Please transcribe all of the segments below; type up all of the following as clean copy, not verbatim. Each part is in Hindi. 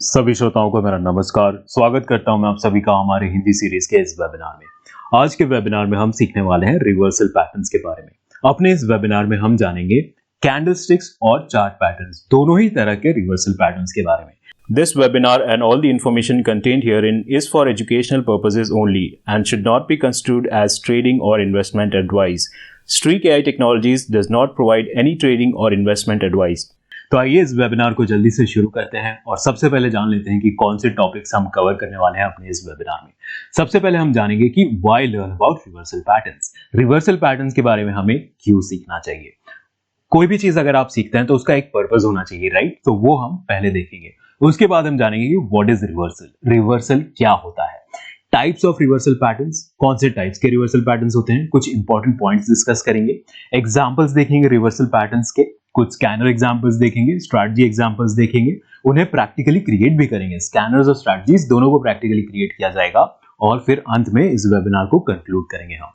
सभी श्रोताओं को मेरा नमस्कार। स्वागत करता हूं मैं आप सभी का हमारे हिंदी सीरीज के इस वेबिनार में। आज के वेबिनार में हम सीखने वाले हैं रिवर्सल पैटर्न्स के बारे में। अपने इस वेबिनार में हम जानेंगे कैंडलस्टिक्स और चार्ट पैटर्न्स, दोनों ही तरह के रिवर्सल पैटर्न्स के बारे में। This webinar and all the information contained herein is for educational purposes only and should not be construed as trading or investment advice. Streak AI Technologies does not provide any trading or investment advice. तो आइए इस वेबिनार को जल्दी से शुरू करते हैं और सबसे पहले जान लेते हैं कि कौन से टॉपिक्स हम कवर करने वाले हैं अपने इस वेबिनार में। सबसे पहले हम जानेंगे कि why learn about reversal patterns. Reversal patterns के बारे में हमें क्यों सीखना चाहिए। कोई भी चीज अगर आप सीखते हैं तो उसका एक पर्पस होना चाहिए, राइट? तो वो हम पहले देखेंगे। उसके बाद हम जानेंगे कि व्हाट इज रिवर्सल, रिवर्सल क्या होता है, टाइप्स ऑफ रिवर्सल पैटर्न्स, कौन से टाइप्स के रिवर्सल पैटर्न्स होते हैं, कुछ इंपॉर्टेंट पॉइंट्स डिस्कस करेंगे, एग्जांपल्स देखेंगे रिवर्सल पैटर्न्स के, कुछ स्कैनर एग्जांपल्स देखेंगे, स्ट्रैटेजी एग्जांपल्स देखेंगे, उन्हें प्रैक्टिकली क्रिएट भी करेंगे। स्कैनर्स और स्ट्रैटेजीज दोनों को प्रैक्टिकली क्रिएट किया जाएगा और फिर अंत में इस वेबिनार को कंक्लूड करेंगे हम।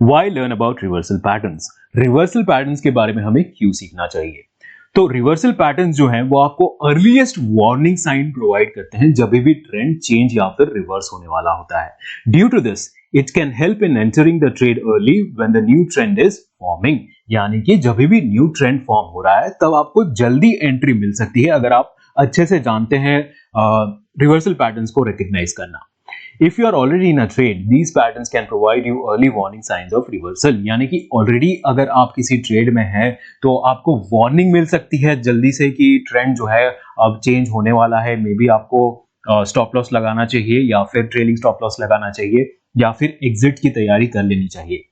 Why learn about reversal patterns? Reversal patterns के बारे में हमें क्यों सीखना चाहिए? तो रिवर्सल पैटर्न्स जो हैं वो आपको अर्लीस्ट वार्निंग साइन प्रोवाइड करते हैं जब भी ट्रेंड चेंज या फिर रिवर्स होने वाला होता है। Due to this it can help in entering the trade early when the new trend is forming. यानी कि जब भी न्यू ट्रेंड फॉर्म हो रहा है तब आपको जल्दी एंट्री मिल सकती है अगर आप अच्छे से जानते हैं रिवर्सल पैटर्न्स को रिकॉग्नाइज करना। If you are already in a trade, these patterns can provide you early warning signs of reversal. यानी कि ऑलरेडी अगर आप किसी ट्रेड में हैं तो आपको वार्निंग मिल सकती है जल्दी से कि ट्रेंड जो है अब चेंज होने वाला है। मे बी आपको स्टॉप लॉस लगाना चाहिए या फिर ट्रेलिंग स्टॉप लॉस लगाना चाहिए या फिर एग्जिट की तैयारी कर लेनी चाहिए।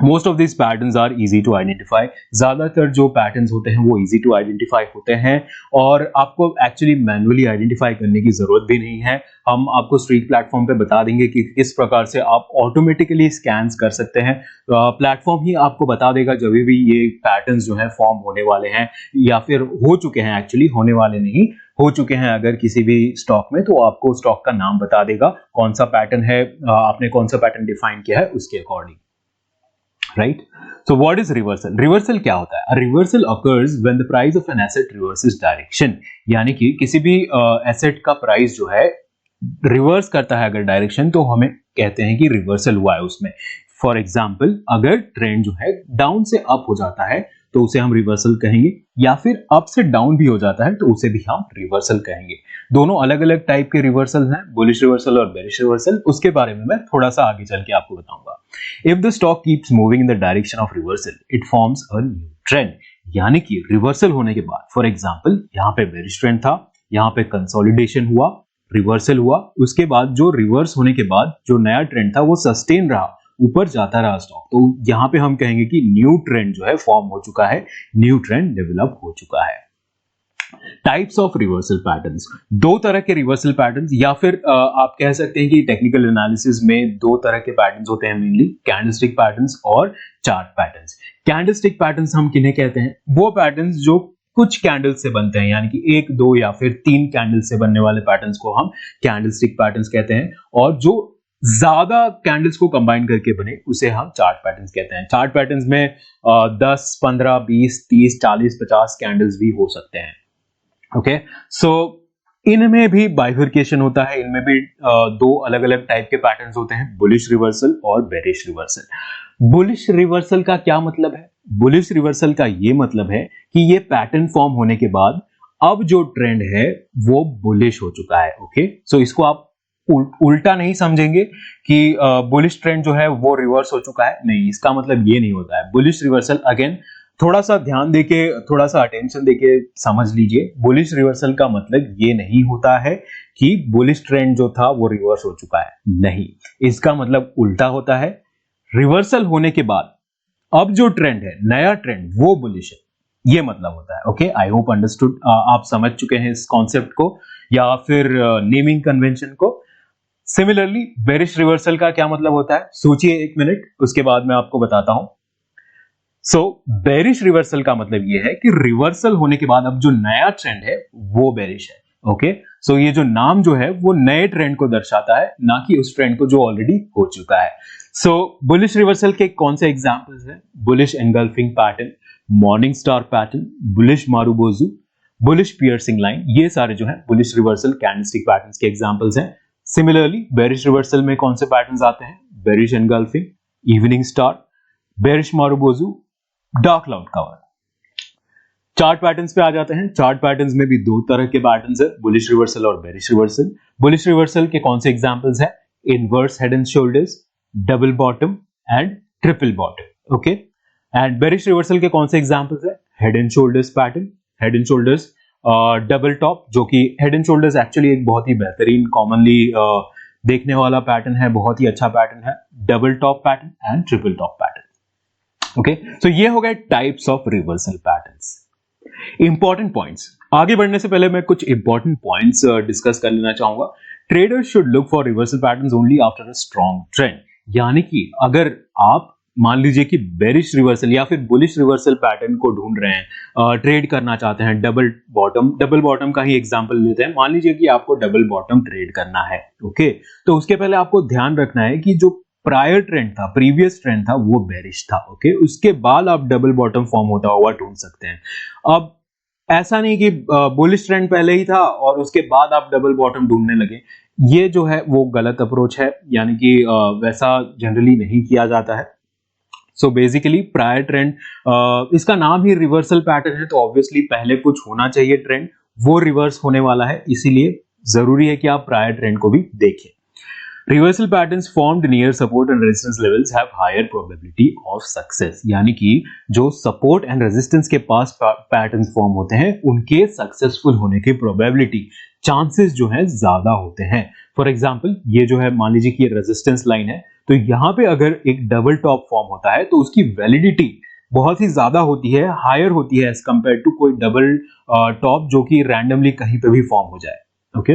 Most of this patterns are easy to identify. ज्यादातर जो पैटर्न्स होते हैं वो इजी टू आइडेंटिफाई होते हैं और आपको एक्चुअली मैन्युअली आइडेंटिफाई करने की जरूरत भी नहीं है। हम आपको स्ट्रीक प्लेटफॉर्म पे बता देंगे कि किस प्रकार से आप ऑटोमेटिकली स्कैन्स कर सकते हैं। प्लेटफॉर्म ही आपको बता देगा जब भी ये पैटर्न्स जो है फॉर्म होने वाले हैं या फिर हो चुके हैं, एक्चुअली होने वाले नहीं, हो चुके हैं अगर किसी भी स्टॉक में, तो आपको स्टॉक का नाम बता देगा, कौन सा पैटर्न है, आपने कौन सा पैटर्न डिफाइन किया है उसके according, right? So what is reversal? Reversal क्या होता है? A reversal occurs when the price of an asset reverses direction. यानी कि किसी भी एसेट का प्राइस जो है रिवर्स करता है अगर डायरेक्शन, तो हमें कहते हैं कि रिवर्सल हुआ है उसमें। फॉर एग्जाम्पल अगर ट्रेंड जो है डाउन से अप हो जाता है तो उसे हम रिवर्सल कहेंगे, या फिर अप से डाउन भी हो जाता है तो उसे भी हम रिवर्सल कहेंगे। दोनों अलग अलग टाइप के रिवर्सल हैं, बुलिश रिवर्सल और बेरिश रिवर्सल। उसके बारे में मैं थोड़ा सा आगे चल के आपको बताऊंगा। If the stock keeps moving in the direction of reversal it forms a new trend. यानी कि रिवर्सल होने के बाद, फॉर एग्जाम्पल यहाँ पे बेरिश ट्रेंड था, यहाँ पे कंसोलिडेशन हुआ, रिवर्सल हुआ, उसके बाद जो रिवर्स होने के बाद जो नया ट्रेंड था वो सस्टेन रहा, ऊपर जाता रहा स्टॉक, तो यहां पे हम कहेंगे कि न्यू ट्रेंड जो है फॉर्म हो चुका है, न्यू ट्रेंड डेवलप हो चुका है। टाइप्स ऑफ रिवर्सल पैटर्न्स, दो तरह के रिवर्सल पैटर्न्स, या फिर आप कह सकते हैं कि टेक्निकल एनालिसिस में दो तरह के पैटर्न्स होते हैं मेनली, कैंडलस्टिक पैटर्न्स और चार्ट पैटर्न्स। कैंडलस्टिक पैटर्न्स हम किन्हें कहते हैं? वो पैटर्न्स जो कुछ कैंडल से बनते हैं, यानी कि एक, दो या फिर तीन कैंडल से बनने वाले पैटर्न्स को हम कैंडलस्टिक पैटर्न्स कहते हैं, और जो ज्यादा कैंडल्स को कंबाइन करके बने उसे हम चार्ट पैटर्न्स कहते हैं। चार्ट पैटर्न्स में 10, 15, 20, 30, 40, 50 कैंडल्स भी हो सकते हैं। ओके, सो इनमें भी बाइफर्केशन होता है, इनमें भी दो अलग अलग टाइप के पैटर्न्स होते हैं, बुलिश रिवर्सल और बेरिश रिवर्सल। बुलिश रिवर्सल का क्या मतलब है? बुलिश रिवर्सल का ये मतलब है कि ये पैटर्न फॉर्म होने के बाद अब जो ट्रेंड है वो बुलिश हो चुका है। ओके, सो इसको आप उल्टा नहीं समझेंगे कि बुलिश ट्रेंड जो है वो रिवर्स हो चुका है, नहीं, इसका मतलब ये नहीं होता है। बुलिश रिवर्सल, अगेन थोड़ा सा ध्यान देके, थोड़ा सा अटेंशन देके समझ लीजिए, बुलिश रिवर्सल का मतलब ये नहीं होता है कि बुलिश ट्रेंड जो था वो रिवर्स हो चुका है, नहीं, इसका मतलब उल्टा होता है। रिवर्सल होने के बाद अब जो ट्रेंड है, नया ट्रेंड, वो बुलिश है, ये मतलब होता है। ओके, आई होप अंडरस्टूड, आप समझ चुके हैं इस कॉन्सेप्ट को या फिर नेमिंग कन्वेंशन को। सिमिलरली बेरिश रिवर्सल का क्या मतलब होता है? सोचिए एक मिनट, उसके बाद मैं आपको बताता हूं। सो बेरिश रिवर्सल का मतलब यह है कि रिवर्सल होने के बाद अब जो नया ट्रेंड है वो बेरिश है। ओके, सो ये जो नाम जो है वो नए ट्रेंड को दर्शाता है, ना कि उस ट्रेंड को जो ऑलरेडी हो चुका है। सो बुलिश रिवर्सल के कौन से एग्जांपल्स हैं? Bullish engulfing pattern, morning star pattern, bullish marubozu, bullish piercing line, ये सारे जो है बुलिश रिवर्सल कैंडलस्टिक पैटर्न्स के एग्जांपल्स हैं। सिमिलरली बेरिश रिवर्सल में कौन से पैटर्न्स आते हैं? Bearish engulfing, evening star, bearish marubozu, dark cloud cover. Chart patterns पे आ जाते हैं। चार्ट पैटर्न्स में भी दो तरह के पैटर्न्स है, बुलिश रिवर्सल और बेरिश रिवर्सल। बुलिश रिवर्सल के कौन से एग्जांपल्स हैं? Inverse head and shoulders, double bottom and triple bottom. Okay, and bearish reversal के कौन से एग्जांपल्स है? Head and shoulders pattern, head and shoulders double top, जो कि हेड एंड शोल्डर्स एक्चुअली एक बहुत ही बेहतरीन कॉमनली देखने वाला पैटर्न है, बहुत ही अच्छा पैटर्न है। Double top pattern and triple top pattern. Okay, so ये हो गए types of reversal patterns. Important points, आगे बढ़ने से पहले मैं कुछ इंपॉर्टेंट पॉइंट्स डिस्कस कर लेना चाहूंगा। Traders should look for reversal patterns only after a strong trend, यानी कि अगर आप मान लीजिए कि बेरिश रिवर्सल या फिर बुलिश रिवर्सल पैटर्न को ढूंढ रहे हैं, ट्रेड करना चाहते हैं, डबल बॉटम का ही एग्जांपल लेते हैं। मान लीजिए कि आपको डबल बॉटम ट्रेड करना है, ओके, तो उसके पहले आपको ध्यान रखना है कि जो प्रायर ट्रेंड था, प्रीवियस ट्रेंड था, वो बेरिश था। ओके, उसके बाद आप डबल बॉटम फॉर्म होता हुआ ढूंढ सकते हैं। अब ऐसा नहीं कि बुलिश ट्रेंड पहले ही था और उसके बाद आप डबल बॉटम ढूंढने लगे, ये जो है वो गलत अप्रोच है, यानी कि वैसा जनरली नहीं किया जाता है। सो बेसिकली प्रायर ट्रेंड, इसका नाम ही रिवर्सल पैटर्न है, तो ऑब्वियसली पहले कुछ होना चाहिए ट्रेंड, वो रिवर्स होने वाला है, इसीलिए जरूरी है कि आप प्रायर ट्रेंड को भी देखें। Reversal patterns formed near support and resistance levels have higher probability of success, यानी कि जो सपोर्ट एंड रेजिस्टेंस के पास पैटर्न्स फॉर्म होते हैं उनके सक्सेसफुल होने की प्रोबेबिलिटी, चांसेस जो है ज्यादा होते हैं। फॉर एग्जांपल, ये जो है मान लीजिए कि ये रेजिस्टेंस लाइन है, तो यहां पे अगर एक डबल टॉप फॉर्म होता है तो उसकी वैलिडिटी बहुत ही ज्यादा होती है, हायर होती है एज कंपेयर टू कोई डबल टॉप जो कि रैंडमली कहीं पे भी फॉर्म हो जाए। Okay,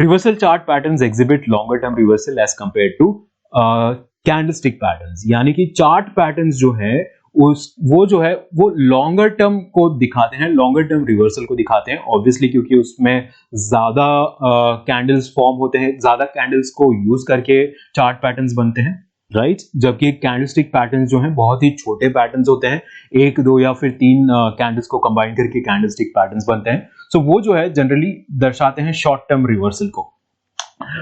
reversal chart patterns exhibit longer term reversal as compare to candlestick patterns, यानी कि चार्ट पैटर्न्स जो है वो लॉन्गर टर्म को दिखाते हैं, लॉन्गर टर्म रिवर्सल को दिखाते हैं, ऑब्वियसली क्योंकि उसमें ज्यादा कैंडल्स फॉर्म होते हैं, ज्यादा कैंडल्स को यूज करके चार्ट पैटर्न्स बनते हैं, राइट। जबकि कैंडलस्टिक पैटर्न्स जो हैं बहुत ही छोटे पैटर्न्स होते हैं, एक दो या फिर तीन कैंडल्स को कंबाइन करके कैंडलस्टिक पैटर्न्स बनते हैं। सो वो जो है जनरली दर्शाते हैं शॉर्ट टर्म रिवर्सल को।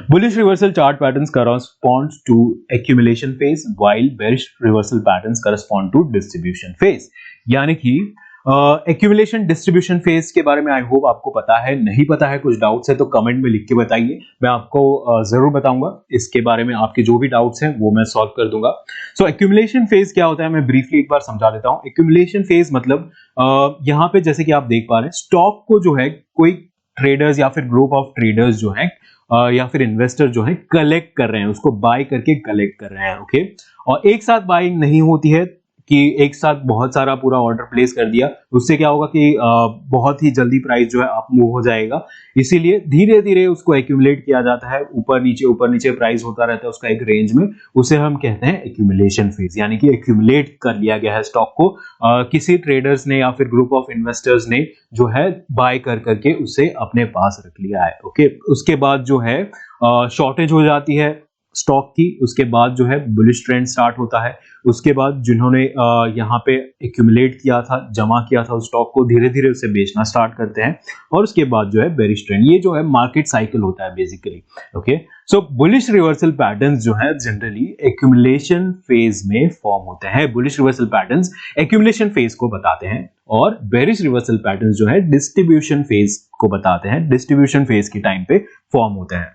Bullish reversal chart patterns correspond to accumulation phase while bearish reversal patterns correspond to distribution phase, यानी कि accumulation distribution phase के बारे में आई होप आपको पता है, नहीं पता है कुछ डाउट्स है तो कमेंट में लिख के बताइए, मैं आपको जरूर बताऊंगा इसके बारे में, आपके जो भी डाउट्स हैं वो मैं सॉल्व कर दूंगा। सो accumulation phase क्या होता है मैं ब्रीफली एक बार समझा देता हूं। accumulation phase मतलब यहाँ पे जैसे कि आप देख पा रहे हैं स्टॉक को जो है कोई ट्रेडर्स या फिर ग्रुप ऑफ ट्रेडर्स जो है या फिर इन्वेस्टर जो है कलेक्ट कर रहे हैं, उसको बाय करके कलेक्ट कर रहे हैं। ओके, और एक साथ बाइंग नहीं होती है कि एक साथ बहुत सारा पूरा ऑर्डर प्लेस कर दिया, उससे क्या होगा कि बहुत ही जल्दी प्राइस जो है अप मूव हो जाएगा, इसीलिए धीरे धीरे उसको एक्यूमुलेट किया जाता है, ऊपर नीचे प्राइस होता रहता है उसका एक रेंज में, उसे हम कहते हैं एक्यूमुलेशन फेज, यानी कि एक्यूमुलेट कर लिया गया है स्टॉक को किसी ट्रेडर्स ने या फिर ग्रुप ऑफ इन्वेस्टर्स ने जो है बाय कर करके उसे अपने पास रख लिया है। ओके, उसके बाद जो है शॉर्टेज हो जाती है स्टॉक की, उसके बाद जो है बुलिश ट्रेंड स्टार्ट होता है, उसके बाद जिन्होंने यहाँ पे एक्यूमुलेट किया था, जमा किया था उस स्टॉक को, धीरे धीरे उसे बेचना स्टार्ट करते हैं, और उसके बाद जो है बेरिश ट्रेंड, ये जो है मार्केट साइकिल होता है बेसिकली। ओके, सो बुलिश रिवर्सल पैटर्न्स जो है जनरली एक्यूमुलेशन फेज में फॉर्म होते हैं। Bullish reversal patterns accumulation phase को बताते हैं और बेरिश रिवर्सल पैटर्न्स जो है डिस्ट्रीब्यूशन फेज को बताते हैं, डिस्ट्रीब्यूशन फेज के टाइम पे फॉर्म होते हैं।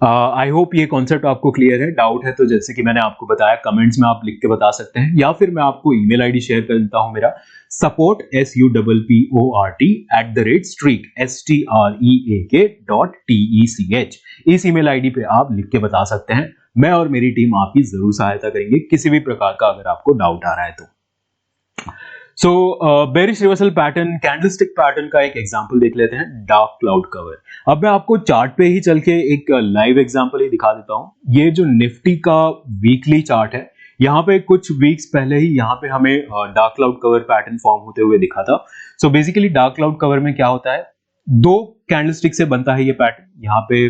आई होप ये कॉन्सेप्ट आपको क्लियर है। डाउट है तो जैसे कि मैंने आपको बताया कमेंट्स में आप लिख के बता सकते हैं, या फिर मैं आपको ईमेल आईडी शेयर कर देता हूं, मेरा support SUPPORT@streak STREAK.TECH, इस ईमेल आईडी पे आप लिख के बता सकते हैं। मैं और मेरी टीम आपकी जरूर सहायता करेंगे किसी भी प्रकार का अगर आपको डाउट आ रहा है तो। So bearish reversal pattern, candlestick pattern का एक एग्जांपल देख लेते हैं, डार्क क्लाउड कवर। अब मैं आपको चार्ट पे ही चल के एक लाइव एग्जांपल ही दिखा देता हूं। ये जो निफ्टी का वीकली चार्ट है, यहाँ पे कुछ वीक्स पहले ही यहाँ पे हमें dark cloud cover pattern form होते हुए दिखा था। So basically dark cloud cover में क्या होता है, दो कैंडलस्टिक से बनता है ये पैटर्न। यहाँ पे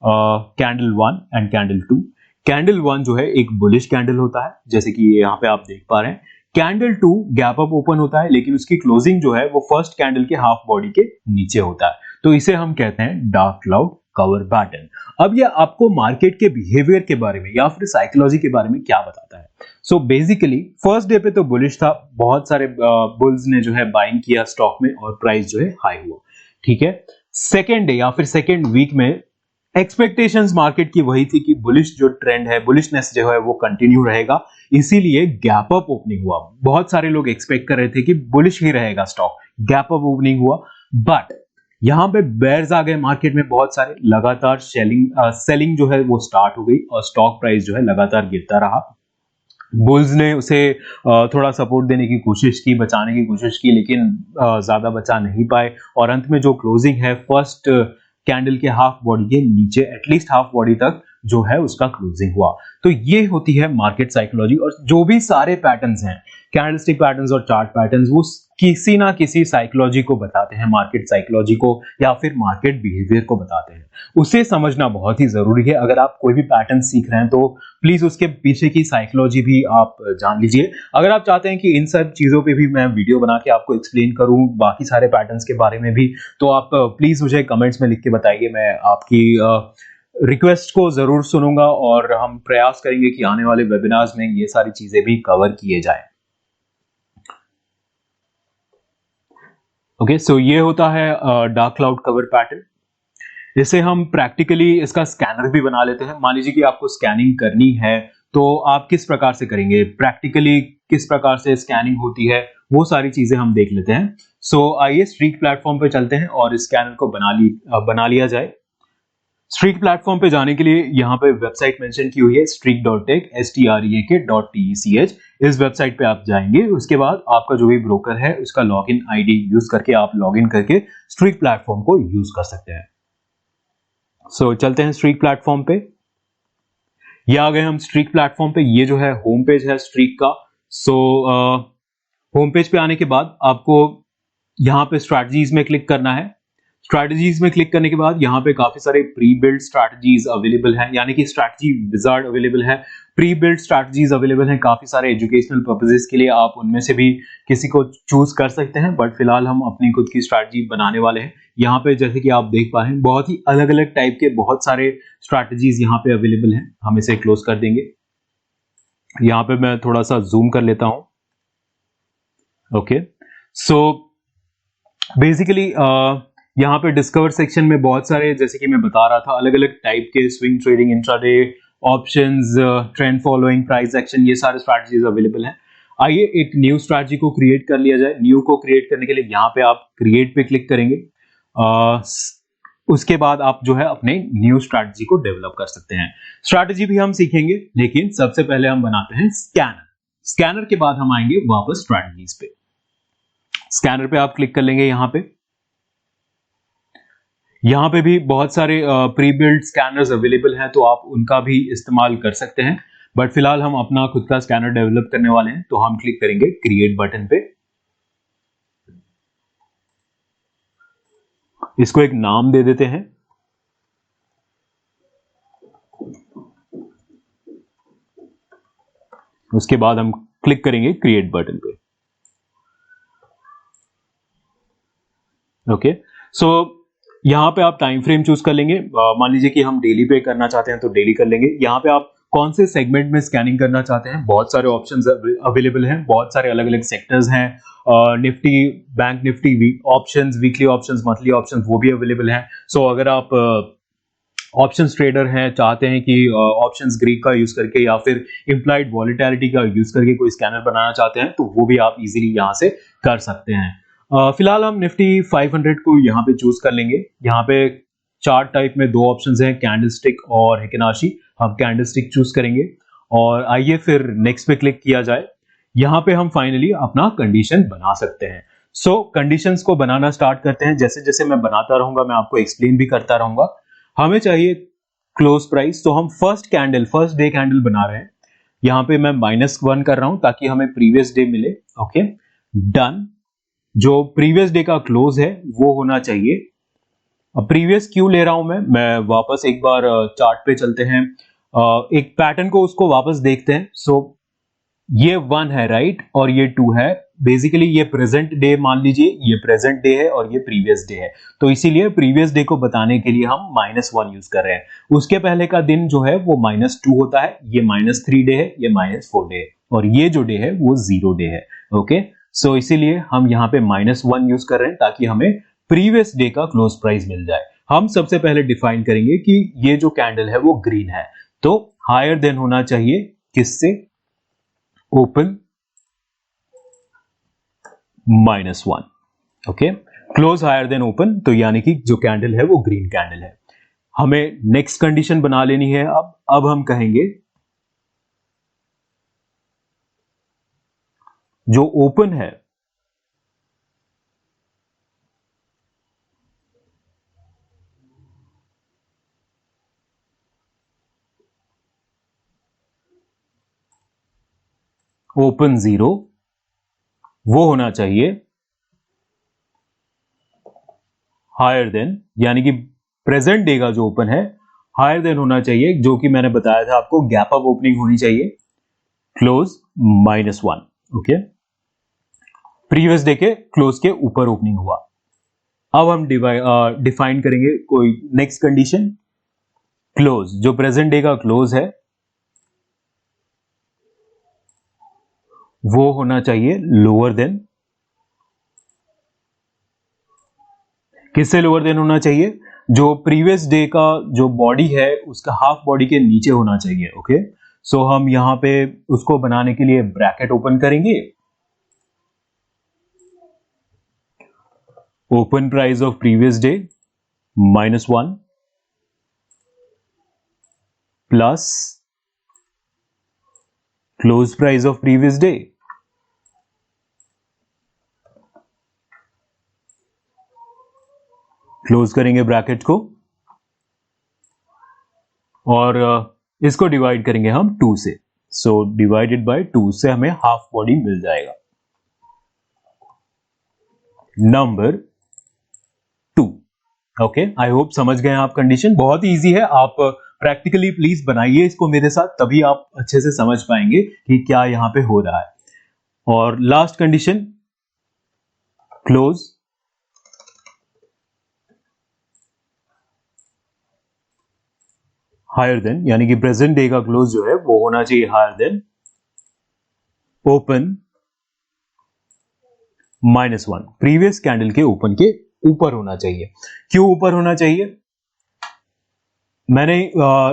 कैंडल 1 एंड कैंडल 2। कैंडल 1 जो है एक बुलिश कैंडल होता है, जैसे कि यहाँ पे आप देख पा रहे हैं। कैंडल 2 गैप अप ओपन होता है, लेकिन उसकी क्लोजिंग जो है वो फर्स्ट कैंडल के हाफ बॉडी के नीचे होता है, तो इसे हम कहते हैं डार्क क्लाउड कवर पैटर्न। अब ये आपको मार्केट के बिहेवियर के बारे में या फिर साइकोलॉजी के बारे में क्या बताता है? सो बेसिकली फर्स्ट डे पे तो बुलिश था, बहुत सारे बुल्स ने जो है बाइंग किया स्टॉक में और प्राइस जो है हाई हुआ, ठीक है। सेकेंड डे या फिर सेकेंड वीक में एक्सपेक्टेशंस मार्केट की वही थी कि बुलिश जो ट्रेंड है, बुलिशनेस जो है वो कंटिन्यू रहेगा, इसीलिए गैप अप ओपनिंग हुआ। बहुत सारे लोग एक्सपेक्ट कर रहे थे कि बुलिश ही रहेगा स्टॉक, गैप अप ओपनिंग हुआ, बट यहां पे बेयर्स आ गए मार्केट में, बहुत सारे लगातार सेलिंग जो है वो स्टार्ट हो गई और स्टॉक प्राइस जो है लगातार गिरता रहा। बुल्स ने उसे थोड़ा सपोर्ट देने की कोशिश की, बचाने की कोशिश की, लेकिन ज्यादा बचा नहीं पाए और अंत में जो क्लोजिंग है फर्स्ट कैंडल के हाफ बॉडी के नीचे, एटलीस्ट हाफ बॉडी तक जो है उसका क्लोजिंग हुआ। तो ये होती है मार्केट साइकोलॉजी, और जो भी सारे पैटर्न्स हैं, कैंडलस्टिक पैटर्न्स और चार्ट पैटर्न्स, वो किसी ना किसी साइकोलॉजी को बताते हैं, मार्केट साइकोलॉजी को या फिर मार्केट बिहेवियर को बताते हैं। उसे समझना बहुत ही जरूरी है। अगर आप कोई भी पैटर्न सीख रहे हैं तो प्लीज उसके पीछे की साइकोलॉजी भी आप जान लीजिए। अगर आप चाहते हैं कि इन सब चीजों पे भी मैं वीडियो बना के आपको एक्सप्लेन करूं, बाकी सारे पैटर्न्स के बारे में भी, तो आप प्लीज मुझे कमेंट्स में लिख के बताइए। मैं आपकी रिक्वेस्ट को जरूर सुनूंगा और हम प्रयास करेंगे कि आने वाले वेबिनार्स में ये सारी चीजें भी कवर किए जाएं। ओके, सो ये होता है डार्क क्लाउड कवर पैटर्न। इसे हम प्रैक्टिकली इसका स्कैनर भी बना लेते हैं। मान लीजिए कि आपको स्कैनिंग करनी है, तो आप किस प्रकार से करेंगे, प्रैक्टिकली किस प्रकार से स्कैनिंग होती है, वो सारी चीजें हम देख लेते हैं। सो आइए स्ट्रीक प्लेटफॉर्म पे चलते हैं और स्कैनर को बना लिया जाए। स्ट्रीक प्लेटफॉर्म पे जाने के लिए यहाँ पे वेबसाइट मेंशन की हुई है streak.tech streak.tech। इस वेबसाइट पे आप जाएंगे, उसके बाद आपका जो भी ब्रोकर है उसका लॉगिन आईडी यूज करके आप लॉगिन करके स्ट्रीक प्लेटफॉर्म को यूज कर सकते हैं। सो चलते हैं स्ट्रीक प्लेटफॉर्म पे। ये आ गए हम स्ट्रीक प्लेटफॉर्म पे। ये जो है होम पेज है स्ट्रीक का। सो होम पेज पे आने के बाद आपको यहाँ पे स्ट्रैटेजीज में क्लिक करना है। स्ट्रैटेजीज में क्लिक करने के बाद यहाँ पे काफी सारे प्री बिल्ड स्ट्रैटेजीज अवेलेबल हैं, यानी कि स्ट्रैटेजी विजार्ड अवेलेबल है, प्री बिल्ड स्ट्रैटेजीज अवेलेबल हैं काफी सारे एजुकेशनल पर्पसेस के लिए। आप उनमें से भी किसी को चूज कर सकते हैं, बट फिलहाल हम अपनी खुद की स्ट्रैटेजी बनाने वाले हैं। यहाँ पे जैसे कि आप देख पा रहे हैं, बहुत ही अलग अलग टाइप के बहुत सारे स्ट्रैटेजीज यहाँ पे अवेलेबल हैं। हम इसे क्लोज कर देंगे। यहाँ पे मैं थोड़ा सा जूम कर लेता हूं। ओके, सो बेसिकली यहाँ पे डिस्कवर सेक्शन में बहुत सारे, जैसे कि मैं बता रहा था, अलग अलग टाइप के swing trading, intraday, options, trend following, price action, ये सारे स्ट्रैटेजीज अवेलेबल हैं। आइए एक न्यू स्ट्रैटेजी को क्रिएट कर लिया जाए। न्यू को क्रिएट करने के लिए यहाँ पे आप क्रिएट पे क्लिक करेंगे। उसके बाद आप जो है अपने न्यू स्ट्रैटेजी को डेवलप कर सकते हैं। स्ट्रैटेजी भी हम सीखेंगे, लेकिन सबसे पहले हम बनाते हैं स्कैनर। स्कैनर के बाद हम आएंगे वापस स्ट्रैटेजीज पे। स्कैनर पे आप क्लिक कर लेंगे। यहाँ पे भी बहुत सारे प्री बिल्ड स्कैनर्स अवेलेबल हैं, तो आप उनका भी इस्तेमाल कर सकते हैं, बट फिलहाल हम अपना खुद का स्कैनर डेवलप करने वाले हैं, तो हम क्लिक करेंगे क्रिएट बटन पे। इसको एक नाम दे देते हैं। उसके बाद हम क्लिक करेंगे क्रिएट बटन पे। ओके, सो यहाँ पे आप टाइम फ्रेम चूज कर लेंगे। मान लीजिए कि हम डेली पे करना चाहते हैं तो डेली कर लेंगे। यहाँ पे आप कौन से सेगमेंट में स्कैनिंग करना चाहते हैं, बहुत सारे ऑप्शंस अवेलेबल हैं, बहुत सारे अलग अलग सेक्टर्स हैं। Nifty, bank Nifty options, weekly options, monthly options, वो भी अवेलेबल हैं। सो अगर आप ऑप्शंस ट्रेडर हैं, चाहते हैं कि ऑप्शंस ग्रीक का यूज करके या फिर इम्प्लाइड वॉलेटिलिटी का यूज करके कोई स्कैनर बनाना चाहते हैं, तो वो भी आप इजीली यहाँ से कर सकते हैं। फिलहाल हम निफ्टी 500 को यहाँ पे चूज कर लेंगे। यहाँ पे चार्ट टाइप में दो ऑप्शंस हैं, कैंडलस्टिक और हिकेनाशी। हम कैंडलस्टिक चूज करेंगे और आइए फिर नेक्स्ट पे क्लिक किया जाए। यहाँ पे हम फाइनली अपना कंडीशन बना सकते हैं। सो कंडीशंस को बनाना स्टार्ट करते हैं। जैसे जैसे मैं बनाता रहूंगा, मैं आपको एक्सप्लेन भी करता रहूंगा। हमें चाहिए क्लोज प्राइस, तो हम फर्स्ट डे कैंडल बना रहे हैं। यहाँ पे मैं -1 कर रहा हूं ताकि हमें प्रीवियस डे मिले। Okay, done. जो प्रीवियस डे का क्लोज है वो होना चाहिए। अब प्रीवियस क्यों ले रहा हूं मैं वापस एक बार चार्ट पे चलते हैं, एक पैटर्न को उसको वापस देखते हैं। सो ये 1 है राइट, और ये 2 है। बेसिकली ये प्रेजेंट डे मान लीजिए, ये प्रेजेंट डे है और ये प्रीवियस डे है, तो इसीलिए प्रीवियस डे को बताने के लिए हम -1 यूज कर रहे हैं। उसके पहले का दिन जो है वो -2 होता है, ये -3 डे है, ये -4 डे है, और ये जो डे है वो 0 डे है। ओके, सो इसीलिए हम यहाँ पे -1 यूज कर रहे हैं ताकि हमें प्रीवियस डे का क्लोज प्राइस मिल जाए। हम सबसे पहले डिफाइन करेंगे कि ये जो कैंडल है वो ग्रीन है, तो हायर देन होना चाहिए किससे, open -1। Okay, close higher than open, तो यानी कि जो कैंडल है वो ग्रीन कैंडल है। हमें नेक्स्ट कंडीशन बना लेनी है। अब हम कहेंगे जो ओपन है ओपन 0, वो होना चाहिए हायर देन, यानी कि प्रेजेंट डे का जो ओपन है हायर देन होना चाहिए, जो कि मैंने बताया था आपको गैप अप ओपनिंग होनी चाहिए, क्लोज -1। ओके, प्रीवियस डे के क्लोज के ऊपर ओपनिंग हुआ। अब हम डिफाइन करेंगे कोई नेक्स्ट कंडीशन, क्लोज जो प्रेजेंट डे का क्लोज है वो होना चाहिए लोअर देन, किससे लोअर देन होना चाहिए, जो प्रीवियस डे का जो बॉडी है उसका हाफ बॉडी के नीचे होना चाहिए। ओके, सो हम यहां पे उसको बनाने के लिए ब्रैकेट ओपन करेंगे, open price of previous day -1 plus close price of previous day, close करेंगे ब्रैकेट को और इसको डिवाइड करेंगे हम 2 से, सो डिवाइडेड बाय 2 से हमें हाफ बॉडी मिल जाएगा। नंबर 2। ओके, आई होप समझ गए आप कंडीशन, बहुत ही इजी है। आप प्रैक्टिकली प्लीज बनाइए इसको मेरे साथ, तभी आप अच्छे से समझ पाएंगे कि क्या यहां पे हो रहा है। और last condition, close higher than, यानी कि प्रेजेंट डे का क्लोज जो है वो होना चाहिए higher than open -1, previous candle के ओपन के ऊपर होना चाहिए। क्यों ऊपर होना चाहिए, मैंने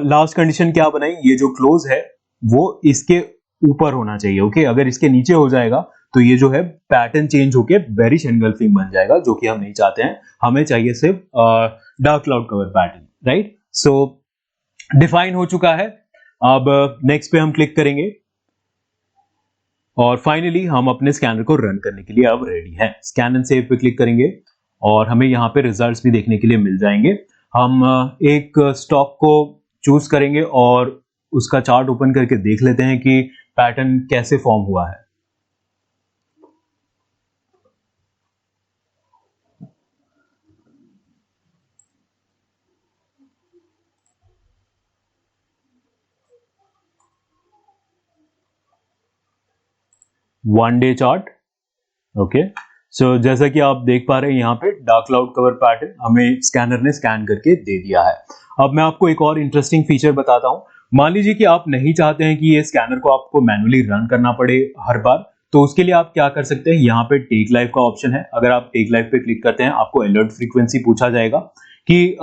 लास्ट कंडीशन क्या बनाई, ये जो क्लोज है वो इसके ऊपर होना चाहिए। ओके, अगर इसके नीचे हो जाएगा तो ये जो है पैटर्न चेंज होके बेरिश एनगल्फिंग बन जाएगा, जो कि हम नहीं चाहते हैं। हमें चाहिए सिर्फ dark cloud cover pattern, right. सो डिफाइन हो चुका है। अब नेक्स्ट पे हम क्लिक करेंगे और फाइनली हम अपने स्कैनर को रन करने के लिए अब रेडी हैं। स्कैन एंड सेव पे क्लिक करेंगे और हमें यहाँ पे रिजल्ट्स भी देखने के लिए मिल जाएंगे। हम एक स्टॉक को चूज करेंगे और उसका चार्ट ओपन करके देख लेते हैं कि पैटर्न कैसे फॉर्म हुआ है। One day chart. ओके, सो जैसा कि आप देख पा रहे हैं यहाँ पे डार्क क्लाउड कवर पैटर्न हमें स्कैनर ने स्कैन करके दे दिया है। अब मैं आपको एक और इंटरेस्टिंग फीचर बताता हूँ। मान लीजिए कि आप नहीं चाहते हैं कि ये स्कैनर को आपको मैनुअली रन करना पड़े हर बार, तो उसके लिए आप क्या कर सकते हैं, यहाँ पे टेक लाइव का ऑप्शन है। अगर आप टेक लाइव पे क्लिक करते हैं आपको अलर्ट फ्रीक्वेंसी पूछा जाएगा कि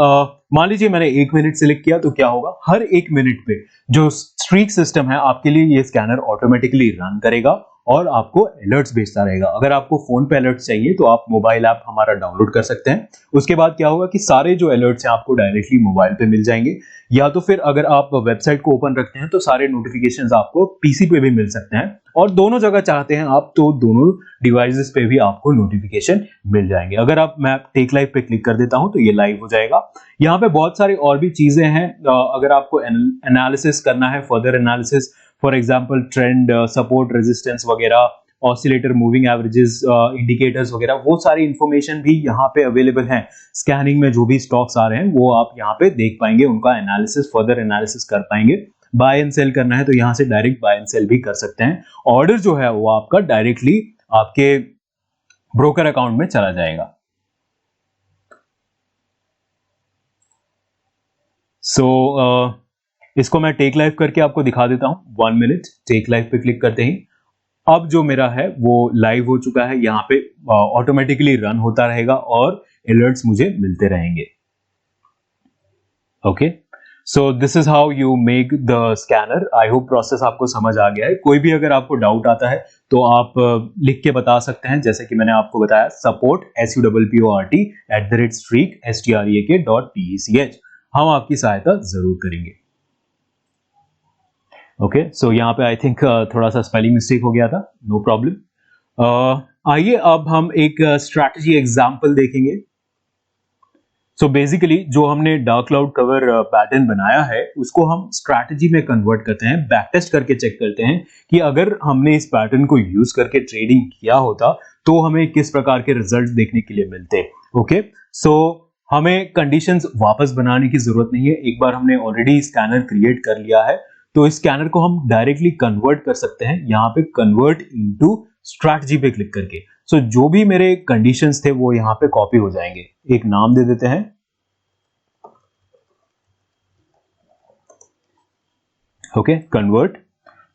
मान लीजिए मैंने 1 मिनट सिलेक्ट किया, तो क्या होगा, हर 1 मिनट पे जो स्ट्रीक सिस्टम है आपके लिए ये स्कैनर ऑटोमेटिकली रन करेगा और आपको अलर्ट्स भेजता रहेगा। अगर आपको फोन पे अलर्ट्स चाहिए तो आप मोबाइल ऐप हमारा डाउनलोड कर सकते हैं। उसके बाद क्या होगा कि सारे जो अलर्ट्स हैं आपको डायरेक्टली मोबाइल पे मिल जाएंगे, या तो फिर अगर आप वेबसाइट को ओपन रखते हैं तो सारे नोटिफिकेशंस आपको पीसी पे भी मिल सकते हैं, और दोनों जगह चाहते हैं आप तो दोनों डिवाइसेस पे भी आपको नोटिफिकेशन मिल जाएंगे। अगर आप मैं टेक लाइव पे क्लिक कर देता हूं तो ये लाइव हो जाएगा। यहाँ पे बहुत सारी और भी चीजें हैं, अगर आपको एनालिसिस करना है, further analysis, for example trend, support, resistance वगैरह, ऑसिलेटर, मूविंग एवरेजेस, इंडिकेटर्स वगैरह, वो सारी इंफॉर्मेशन भी यहाँ पे अवेलेबल हैं। स्कैनिंग में जो भी स्टॉक्स आ रहे हैं वो आप यहाँ पे देख पाएंगे, उनका एनालिसिस, फर्दर एनालिसिस कर पाएंगे। बाय एंड सेल करना है तो यहाँ से डायरेक्ट बाय एंड सेल भी कर सकते हैं। ऑर्डर जो है वो आपका डायरेक्टली आपके ब्रोकर अकाउंट में चला जाएगा। इसको मैं टेक लाइव करके आपको दिखा देता हूं। 1 मिनट, टेक लाइव पे क्लिक करते ही अब जो मेरा है वो लाइव हो चुका है। यहाँ पे ऑटोमेटिकली रन होता रहेगा और अलर्ट्स मुझे मिलते रहेंगे। Okay, so this is how you make the scanner. I hope process आपको समझ आ गया है। कोई भी अगर आपको डाउट आता है तो आप लिख के बता सकते हैं, जैसे कि मैंने आपको बताया support@streak.tech। हम आपकी सहायता जरूर करेंगे। ओके, सो यहाँ पे आई थिंक थोड़ा सा स्पेलिंग मिस्टेक हो गया था, नो प्रॉब्लम। आइए अब हम एक स्ट्रैटेजी एग्जांपल देखेंगे। सो बेसिकली जो हमने डार्क क्लाउड कवर पैटर्न बनाया है उसको हम स्ट्रैटेजी में कन्वर्ट करते हैं, बैक टेस्ट करके चेक करते हैं कि अगर हमने इस पैटर्न को यूज करके ट्रेडिंग किया होता तो हमें किस प्रकार के रिजल्ट्स देखने के लिए मिलते। ओके, सो हमें कंडीशंस वापस बनाने की जरूरत नहीं है। एक बार हमने ऑलरेडी स्कैनर क्रिएट कर लिया है तो इस स्कैनर को हम डायरेक्टली कन्वर्ट कर सकते हैं यहाँ पे कन्वर्ट इनटू स्ट्रैटेजी पे क्लिक करके। सो जो भी मेरे कंडीशंस थे वो यहाँ पे कॉपी हो जाएंगे। एक नाम दे देते हैं, ओके, कन्वर्ट।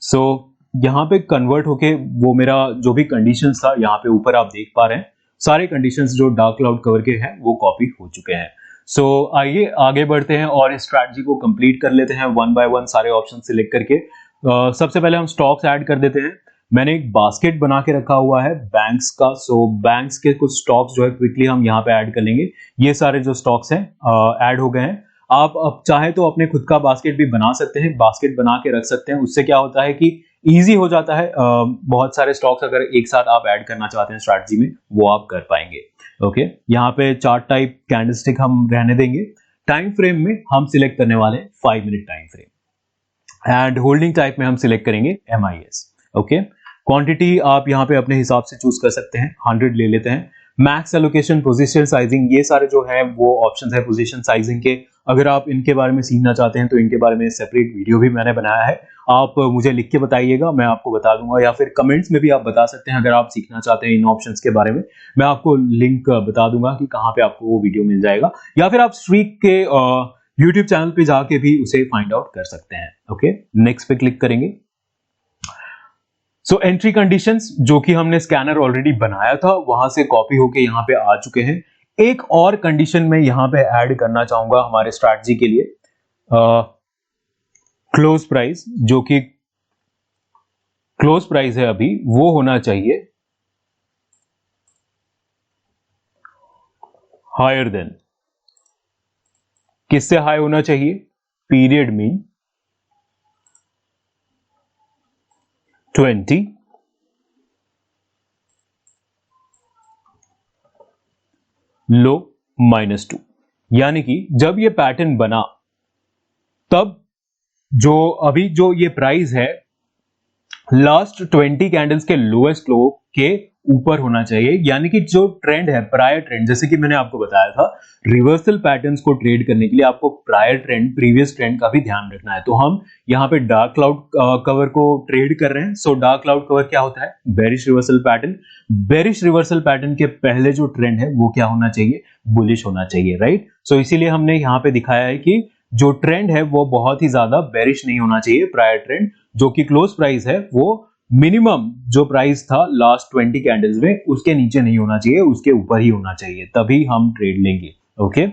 सो यहाँ पे कन्वर्ट होके वो मेरा जो भी कंडीशंस था यहाँ पे ऊपर आप देख पा रहे हैं, सारे कंडीशंस जो डार्क क्लाउड कवर के हैं वो कॉपी हो चुके हैं। सो आइए आगे बढ़ते हैं और इस स्ट्रैटेजी को कंप्लीट कर लेते हैं वन बाय वन सारे ऑप्शन सिलेक्ट करके। सबसे पहले हम स्टॉक्स ऐड कर देते हैं। मैंने एक बास्केट बना के रखा हुआ है बैंक्स का। सो बैंक्स के कुछ स्टॉक्स जो है क्विकली हम यहाँ पे ऐड कर लेंगे। ये सारे जो स्टॉक्स हैं ऐड हो गए हैं। आप अब चाहे तो अपने खुद का बास्केट भी बना सकते हैं, बास्केट बना के रख सकते हैं। उससे क्या होता है कि इजी हो जाता है। बहुत सारे स्टॉक्स अगर एक साथ आप ऐड करना चाहते हैं स्ट्रैटेजी में वो आप कर पाएंगे। ओके, यहाँ पे चार्ट टाइप कैंडलस्टिक हम रहने देंगे। टाइम फ्रेम में हम सिलेक्ट करने वाले हैं 5 minute time frame and holding type में हम सिलेक्ट करेंगे MIS। ओके, क्वांटिटी आप यहाँ पे अपने हिसाब से चूज कर सकते हैं, 100 ले लेते हैं। मैक्स एलोकेशन, पोजीशन साइजिंग, ये सारे जो है वो ऑप्शंस है पोजीशन साइजिंग के। अगर आप इनके बारे में सीखना चाहते हैं तो इनके बारे में सेपरेट वीडियो भी मैंने बनाया है। आप मुझे लिख के बताइएगा, मैं आपको बता दूंगा, या फिर कमेंट्स में भी आप बता सकते हैं अगर आप सीखना चाहते हैं इन ऑप्शंस के बारे में। मैं आपको लिंक बता दूंगा कि कहाँ पे आपको वो वीडियो मिल जाएगा, या फिर आप स्ट्रीक के यूट्यूब चैनल पे जाके भी उसे फाइंड आउट कर सकते हैं। ओके, नेक्स्ट पे क्लिक करेंगे। सो एंट्री कंडीशंस जो कि हमने स्कैनर ऑलरेडी बनाया था वहां से कॉपी होके यहाँ पे आ चुके हैं। एक और कंडीशन मैं यहाँ पे ऐड करना चाहूंगा हमारे स्ट्रैटेजी के लिए, क्लोज प्राइस, जो कि क्लोज प्राइस है अभी, वो होना चाहिए हायर देन, किससे हाई होना चाहिए, पीरियड मीन 20, लो -2। यानी कि जब ये पैटर्न बना तब जो अभी जो ये प्राइस है लास्ट 20 कैंडल्स के लोएस्ट लो के ऊपर होना चाहिए। यानी कि जो ट्रेंड है, प्रायर ट्रेंड, जैसे कि मैंने आपको बताया था रिवर्सल पैटर्न्स को ट्रेड करने के लिए आपको प्रायर ट्रेंड, प्रीवियस ट्रेंड का भी ध्यान रखना है। तो हम यहाँ पे डार्क क्लाउड कवर को ट्रेड कर रहे हैं। सो डार्क क्लाउड कवर क्या होता है, bearish reversal pattern. Bearish reversal pattern के पहले जो ट्रेंड है वो क्या होना चाहिए, बुलिश होना चाहिए, राइट। सो इसीलिए हमने यहाँ पे दिखाया है कि जो ट्रेंड है वो बहुत ही ज्यादा बेरिश नहीं होना चाहिए। प्रायर ट्रेंड जो कि क्लोज प्राइस है वो मिनिमम जो प्राइस था लास्ट 20 कैंडल्स में उसके नीचे नहीं होना चाहिए, उसके ऊपर ही होना चाहिए, तभी हम ट्रेड लेंगे। ओके,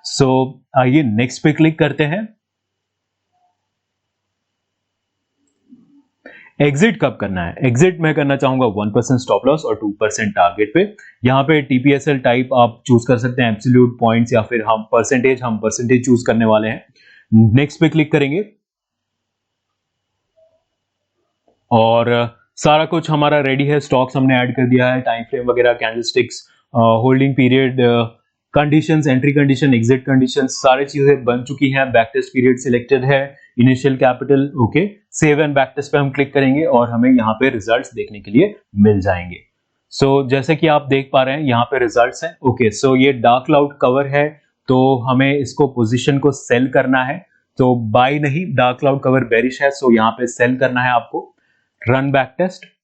सो आइए नेक्स्ट पे क्लिक करते हैं। एग्जिट कब करना है, एग्जिट मैं करना चाहूंगा 1% स्टॉप लॉस और 2% टारगेट पे। यहाँ पे TPSL टाइप आप चूज कर सकते हैं, एब्सोल्यूट पॉइंट्स या फिर हम परसेंटेज चूज करने वाले हैं। नेक्स्ट पे क्लिक करेंगे और सारा कुछ हमारा रेडी है। स्टॉक्स हमने ऐड कर दिया है, टाइम फ्रेम वगैरह, candlesticks, holding period, conditions, entry condition, exit condition, सारी चीजें बन चुकी हैं। बैक टेस्ट पीरियड सिलेक्टेड है, initial capital, okay. Save and back test पे हम क्लिक करेंगे और हमें यहाँ पे रिजल्ट्स देखने के लिए मिल जाएंगे। सो जैसे कि आप देख पा रहे हैं यहाँ पे रिजल्ट्स हैं। ओके, सो ये डार्क क्लाउड कवर है तो हमें इसको पोजीशन को सेल करना है। तो बाय नहीं, डार्क क्लाउड कवर बेरिश है, सो यहाँ पे सेल करना है आपको। Run back test.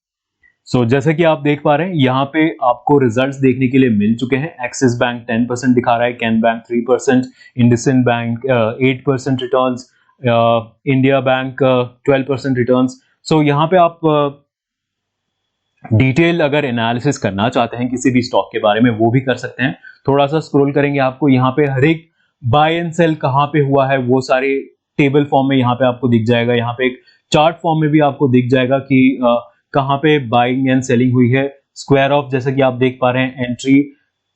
सो जैसे कि आप देख पा रहे हैं यहाँ पे आपको रिजल्ट्स देखने के लिए मिल चुके हैं। एक्सिस बैंक 10% दिखा रहा है, कैन bank 3%, IndusInd bank 8% returns, India bank 12% returns. So यहाँ पे आप डिटेल अगर एनालिसिस करना चाहते हैं किसी भी स्टॉक के बारे में वो भी कर सकते हैं। थोड़ा सा स्क्रॉल करेंगे, आपको यहाँ पे हर एक बाय एंड सेल कहाँ पे हुआ है वो सारे टेबल फॉर्म में यहाँ पे आपको दिख जाएगा। यहाँ पे एक चार्ट फॉर्म में भी आपको दिख जाएगा कि कहाँ पे बाइंग एंड सेलिंग हुई है। स्क्वायर ऑफ जैसे कि आप देख पा रहे हैं, entry,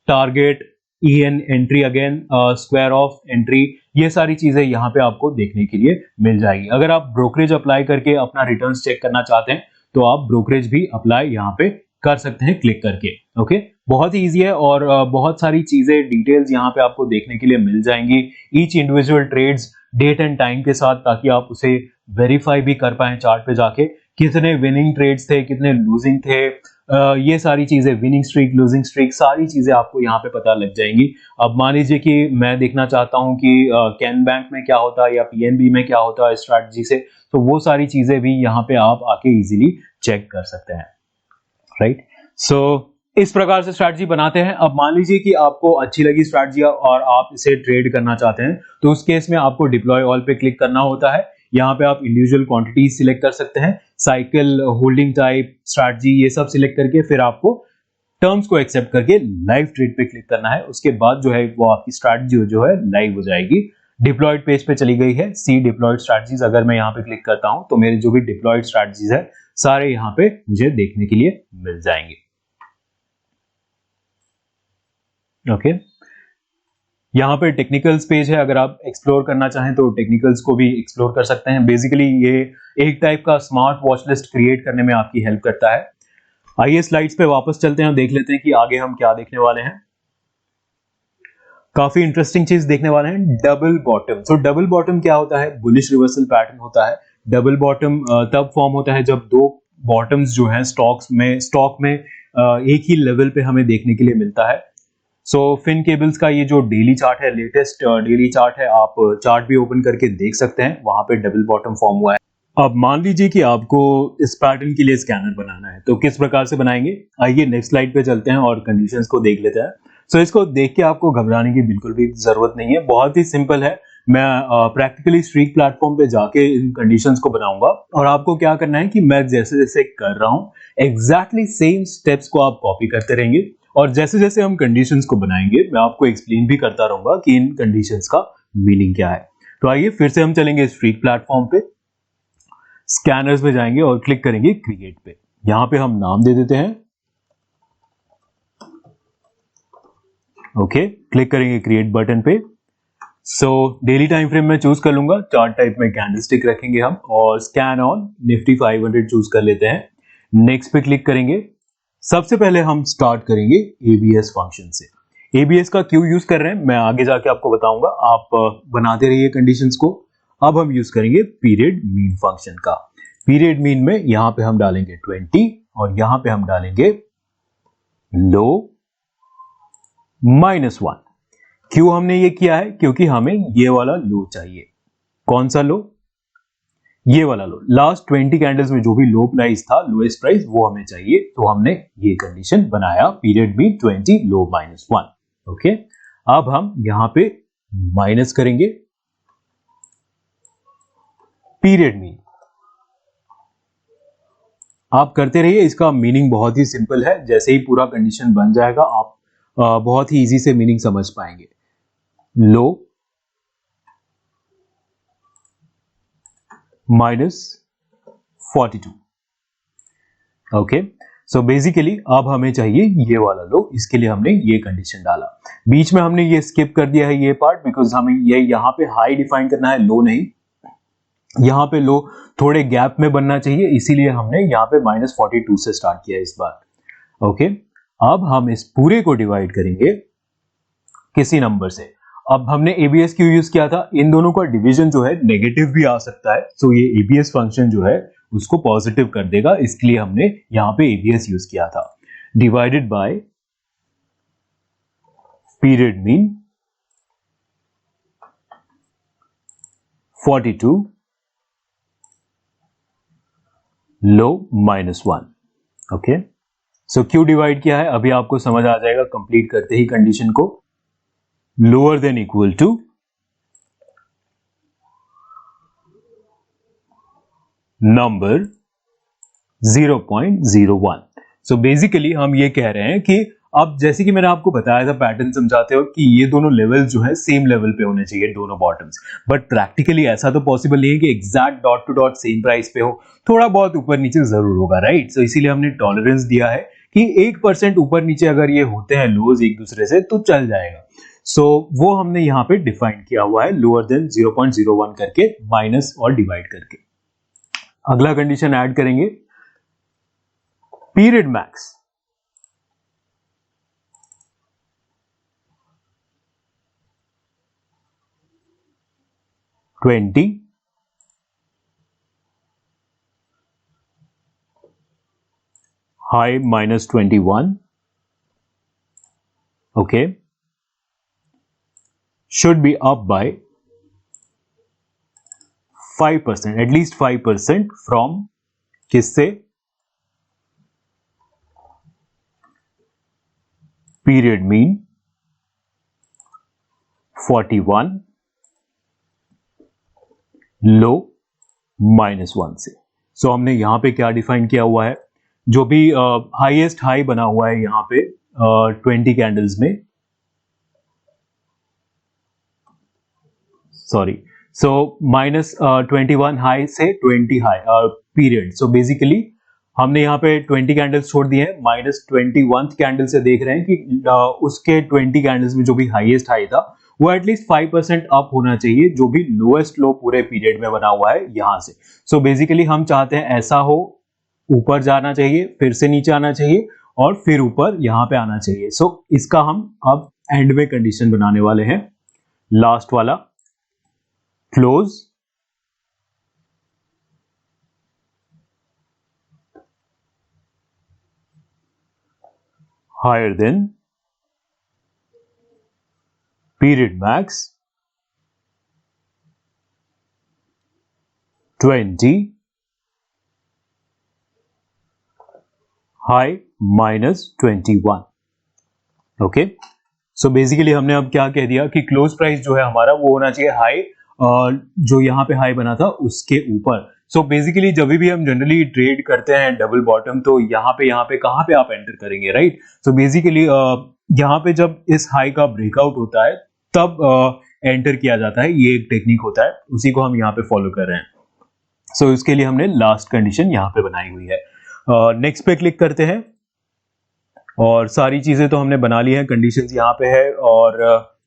target, EN, entry again, square off, entry, ये सारी चीजें यहाँ पे आपको देखने के लिए मिल जाएगी। अगर आप ब्रोकरेज अप्लाई करके अपना रिटर्न्स चेक करना चाहते हैं तो आप ब्रोकरेज भी अप्लाई यहाँ पे कर सकते हैं क्लिक करके। ओके, बहुत ही ईजी है और बहुत सारी चीजें डिटेल्स यहाँ पे आपको देखने के लिए मिल जाएंगी, each individual trades date and time के साथ, ताकि आप उसे वेरीफाई भी कर पाए चार्ट पे जाके कितने विनिंग ट्रेड्स थे, कितने लूजिंग थे, ये सारी चीजें, विनिंग स्ट्रीक, लूजिंग स्ट्रीक, सारी चीजें आपको यहाँ पे पता लग जाएंगी। अब मान लीजिए कि मैं देखना चाहता हूँ कि कैन बैंक में क्या होता है या पीएनबी में क्या होता है स्ट्रैटेजी से, तो वो सारी चीजें भी यहाँ पे आप आके इजीली चेक कर सकते हैं। राइट, सो इस प्रकार से स्ट्रैटेजी बनाते हैं। अब मान लीजिए कि आपको अच्छी लगी स्ट्रैटेजी और आप इसे ट्रेड करना चाहते हैं, तो उस केस में आपको डिप्लॉय ऑल पे क्लिक करना होता है। यहाँ पे आप इंडिविजुअल क्वांटिटी सिलेक्ट कर सकते हैं, साइकिल, होल्डिंग टाइप, स्ट्रैटेजी, ये सब सिलेक्ट करके फिर आपको टर्म्स को एक्सेप्ट करके लाइव ट्रेड पे क्लिक करना है। उसके बाद जो है वो आपकी स्ट्रैटेजी जो है लाइव हो जाएगी। डिप्लॉयड पेज पे चली गई है, सी डिप्लॉयड स्ट्रैटेजीज। अगर मैं यहाँ पे क्लिक करता हूं तो मेरे जो भी डिप्लॉयड स्ट्रैटेजीज है सारे यहाँ पे मुझे देखने के लिए मिल जाएंगे। ओके, यहाँ पे टेक्निकल्स पेज है, अगर आप एक्सप्लोर करना चाहें तो टेक्निकल्स को भी एक्सप्लोर कर सकते हैं। बेसिकली ये एक टाइप का स्मार्ट वॉच लिस्ट क्रिएट करने में आपकी हेल्प करता है। आइए स्लाइड्स पे वापस चलते हैं और देख लेते हैं कि आगे हम क्या देखने वाले हैं। काफी इंटरेस्टिंग चीज देखने वाले हैं, डबल बॉटम। सो डबल बॉटम क्या होता है? बुलिश रिवर्सल पैटर्न होता है। डबल बॉटम तब फॉर्म होता है जब दो बॉटम्स जो हैं स्टॉक में एक ही लेवल पे हमें देखने के लिए मिलता है। सो फिन केबल्स का ये जो डेली चार्ट है, लेटेस्ट डेली चार्ट है, आप चार्ट भी ओपन करके देख सकते हैं, वहां पे डबल बॉटम फॉर्म हुआ है। अब मान लीजिए कि आपको इस पैटर्न के लिए स्कैनर बनाना है, तो किस प्रकार से बनाएंगे? आइए नेक्स्ट स्लाइड पे चलते हैं और कंडीशंस को देख लेते हैं। सो इसको देख के आपको घबराने की बिल्कुल भी जरूरत नहीं है, बहुत ही सिंपल है। मैं प्रैक्टिकली स्ट्रीक प्लेटफॉर्म पे जाके इन कंडीशंस को बनाऊंगा और आपको क्या करना है कि मैं जैसे जैसे कर रहा हूं एग्जैक्टली सेम स्टेप्स को आप कॉपी करते रहेंगे और जैसे जैसे हम कंडीशंस को बनाएंगे मैं आपको एक्सप्लेन भी करता रहूंगा कि इन कंडीशंस का मीनिंग क्या है। तो आइए फिर से हम चलेंगे स्ट्रीक प्लेटफॉर्म पे, स्कैनर्स में जाएंगे और क्लिक करेंगे क्रिएट पे। यहां पे हम नाम दे देते हैं, ओके, क्लिक करेंगे क्रिएट बटन पे। सो डेली टाइम फ्रेम में चूज कर लूंगा, चार्ट टाइप में कैंडलस्टिक रखेंगे हम और स्कैन ऑन निफ्टी 500 चूज कर लेते हैं। नेक्स्ट पे क्लिक करेंगे। सबसे पहले हम स्टार्ट करेंगे एबीएस फंक्शन से। एबीएस का क्यों यूज कर रहे हैं मैं आगे जाके आपको बताऊंगा, आप बनाते रहिए कंडीशंस को। अब हम यूज करेंगे पीरियड मीन फंक्शन का। पीरियड मीन में यहां पे हम डालेंगे 20 और यहां पे हम डालेंगे लो -1। क्यों हमने ये किया है? क्योंकि हमें ये वाला लो चाहिए। कौन सा लो? ये वाला लो। लास्ट 20 कैंडल्स में जो भी लो प्राइस था, लोएस्ट प्राइस, वो हमें चाहिए, तो हमने ये कंडीशन बनाया, पीरियड मीन 20 लो -1। ओके, अब हम यहां पे माइनस करेंगे पीरियड मीन। आप करते रहिए, इसका मीनिंग बहुत ही सिंपल है। जैसे ही पूरा कंडीशन बन जाएगा आप बहुत ही इजी से मीनिंग समझ पाएंगे। लो -42। ओके, सो बेसिकली अब हमें चाहिए ये वाला लो, इसके लिए हमने ये कंडीशन डाला। बीच में हमने ये स्किप कर दिया है ये पार्ट, बिकॉज हमें ये यहां पे हाई डिफाइन करना है, लो नहीं। यहां पे लो थोड़े गैप में बनना चाहिए, इसीलिए हमने यहां पे -42 से स्टार्ट किया इस बार। ओके, अब हम इस पूरे को डिवाइड करेंगे किसी नंबर से। अब हमने एबीएस क्यों यूज किया था? इन दोनों का डिवीजन जो है नेगेटिव भी आ सकता है, सो ये एबीएस फंक्शन जो है उसको पॉजिटिव कर देगा, इसलिए हमने यहां पे एबीएस यूज किया था। Divided by period mean 42, low -1. Okay, so Q divide किया है अभी आपको समझ आ जाएगा कंप्लीट करते ही कंडीशन को. Lower than equal to number 0.01. So basically हम ये कह रहे हैं कि अब जैसे कि मैंने आपको बताया था पैटर्न समझाते हो कि ये दोनों लेवल जो है सेम लेवल पे होने चाहिए दोनों बॉटम्स, बट प्रैक्टिकली ऐसा तो पॉसिबल नहीं है कि exact dot to dot same price पे हो, थोड़ा बहुत ऊपर नीचे जरूर होगा, राइट. सो इसीलिए हमने टॉलरेंस दिया है कि 1% ऊपर नीचे अगर ये होते हैं लोज एक दूसरे से तो चल जाएगा. सो वो हमने यहाँ पे डिफाइन किया हुआ है लोअर देन 0.01 करके माइनस और डिवाइड करके. अगला कंडीशन ऐड करेंगे, period max. $20, high -21. Okay, should be up by 5%, at least 5% from किससे? पीरियड मीन 41, लो -1 से. सो हमने यहां पे क्या डिफाइन किया हुआ है, जो भी हाईएस्ट हाई बना हुआ है यहां पे 20 कैंडल्स में, सॉरी, सो -21 हाई से 20 हाई पीरियड. सो बेसिकली हमने यहाँ पे 20 कैंडल्स छोड़ दिए हैं, -21 कैंडल से देख रहे हैं कि उसके 20 कैंडल्स में जो भी हाईएस्ट हाई था वो एटलीस्ट 5% अप होना चाहिए, जो भी लोएस्ट लो पूरे पीरियड में बना हुआ है यहां से. सो बेसिकली हम चाहते हैं ऐसा हो, ऊपर जाना चाहिए, फिर से नीचे आना चाहिए और फिर ऊपर यहां पे आना चाहिए. सो इसका हम अब एंड में कंडीशन बनाने वाले हैं, लास्ट वाला, close higher than period max 20, high -21. Okay, so basically हमने अब क्या कह दिया कि क्लोज प्राइस जो है हमारा वो होना चाहिए हाई, जो यहाँ पे हाई बना था उसके ऊपर. सो बेसिकली जब भी हम जनरली ट्रेड करते हैं डबल बॉटम तो यहाँ पे कहाँ पे आप एंटर करेंगे, राइट. सो बेसिकली यहाँ पे जब इस हाई का ब्रेकआउट होता है तब एंटर किया जाता है, ये एक टेक्निक होता है, उसी को हम यहाँ पे फॉलो कर रहे हैं. सो इसके लिए हमने लास्ट कंडीशन यहाँ पे बनाई हुई है. नेक्स्ट पे क्लिक करते हैं और सारी चीजें तो हमने बना ली हैं, कंडीशंस यहाँ पे है और